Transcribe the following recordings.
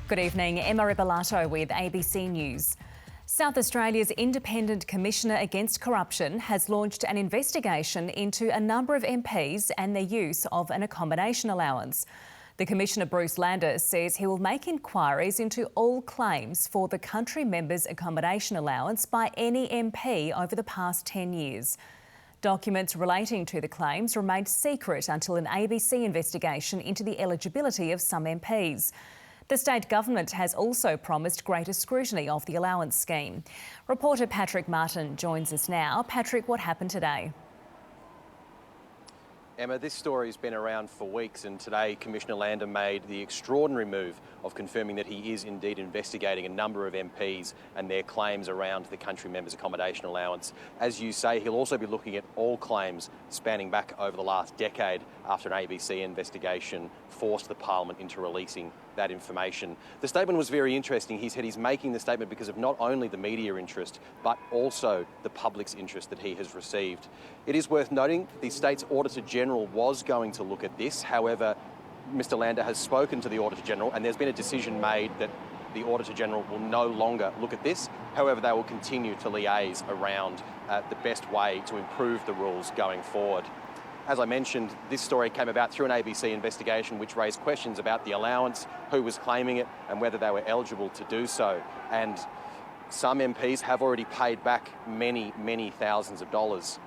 Good evening, Emma Ribalato with ABC News. South Australia's Independent Commissioner Against Corruption has launched an investigation into a number of MPs and their use of an accommodation allowance. The Commissioner, Bruce Landers, says he will make inquiries into all claims for the country member's accommodation allowance by any MP over the past 10 years. Documents relating to the claims remained secret until an ABC investigation into the eligibility of some MPs. The state government has also promised greater scrutiny of the allowance scheme. Reporter Patrick Martin joins us now. Patrick, what happened today? Emma, this story has been around for weeks, and today Commissioner Landers made the extraordinary move of confirming that he is indeed investigating a number of MPs and their claims around the country members' accommodation allowance. As you say, he'll also be looking at all claims spanning back over the last decade after an ABC investigation forced the Parliament into releasing that information. The statement was very interesting. He said he's making the statement because of not only the media interest, but also the public's interest that he has received. It is worth noting the state's Auditor General was going to look at this. However, Mr Landers has spoken to the Auditor General and there's been a decision made that the Auditor General will no longer look at this. However, they will continue to liaise around the best way to improve the rules going forward. As I mentioned, this story came about through an ABC investigation which raised questions about the allowance, who was claiming it and whether they were eligible to do so. And some MPs have already paid back many thousands of dollars.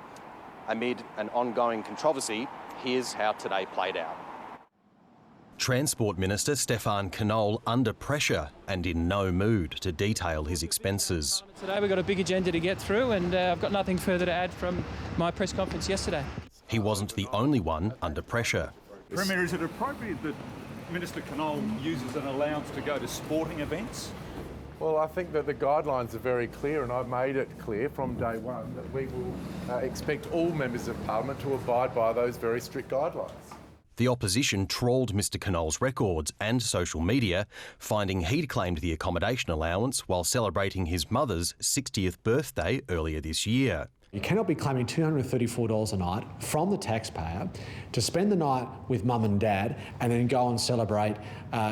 Amid an ongoing controversy, here's how today played out. Transport Minister Stefan Knoll under pressure and in no mood to detail his expenses. Today we've got a big agenda to get through and I've got nothing further to add from my press conference yesterday. He wasn't the only one under pressure. Premier, is it appropriate that Minister Knoll uses an allowance to go to sporting events? Well, I think that the guidelines are very clear, and I've made it clear from day one that we will expect all members of Parliament to abide by those very strict guidelines. The opposition trawled Mr Knoll's records and social media, finding he'd claimed the accommodation allowance while celebrating his mother's 60th birthday earlier this year. You cannot be claiming $234 a night from the taxpayer to spend the night with mum and dad and then go and celebrate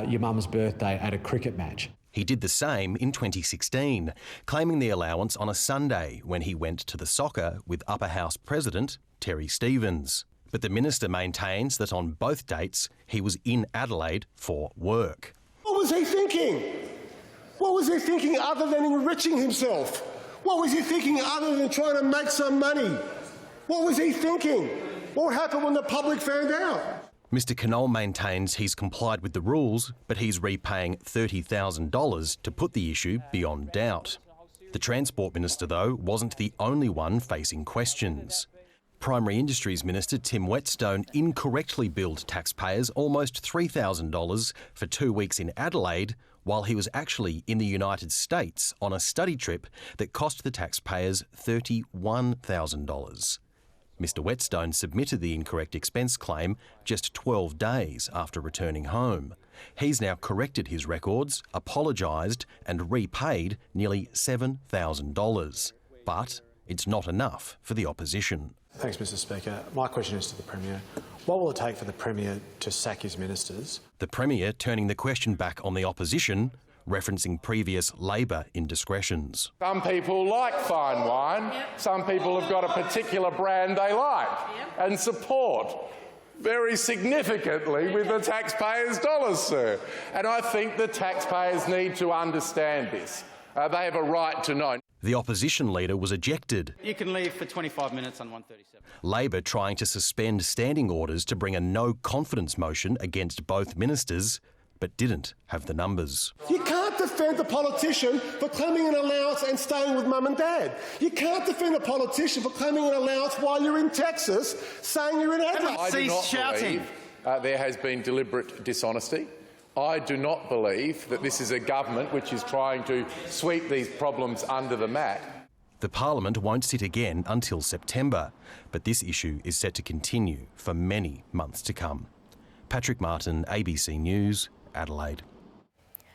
your mum's birthday at a cricket match. He did the same in 2016, claiming the allowance on a Sunday when he went to the soccer with Upper House President Terry Stevens. But the minister maintains that on both dates he was in Adelaide for work. What was he thinking? What was he thinking other than enriching himself? What was he thinking other than trying to make some money? What was he thinking? What happened when the public found out? Mr Knoll maintains he's complied with the rules, but he's repaying $30,000 to put the issue beyond doubt. The Transport Minister, though, wasn't the only one facing questions. Primary Industries Minister Tim Whetstone incorrectly billed taxpayers almost $3,000 for 2 weeks in Adelaide, while he was actually in the United States on a study trip that cost the taxpayers $31,000. Mr Whetstone submitted the incorrect expense claim just 12 days after returning home. He's now corrected his records, apologised and repaid nearly $7,000. But it's not enough for the opposition. Thanks, Mr Speaker. My question is to the Premier. What will it take for the Premier to sack his ministers? The Premier turning the question back on the opposition, referencing previous Labor indiscretions. Some people like fine wine. Some people have got a particular brand they like and support very significantly with the taxpayers' dollars, sir. And I think the taxpayers need to understand this. They have a right to know. The opposition leader was ejected. You can leave for 25 minutes on 137. Labor trying to suspend standing orders to bring a no-confidence motion against both ministers, but didn't have the numbers. You can't defend a politician for claiming an allowance and staying with mum and dad. You can't defend a politician for claiming an allowance while you're in Texas, saying you're in Adelaide. I do not believe there has been deliberate dishonesty. I do not believe that this is a government which is trying to sweep these problems under the mat. The Parliament won't sit again until September, but this issue is set to continue for many months to come. Patrick Martin, ABC News, Adelaide.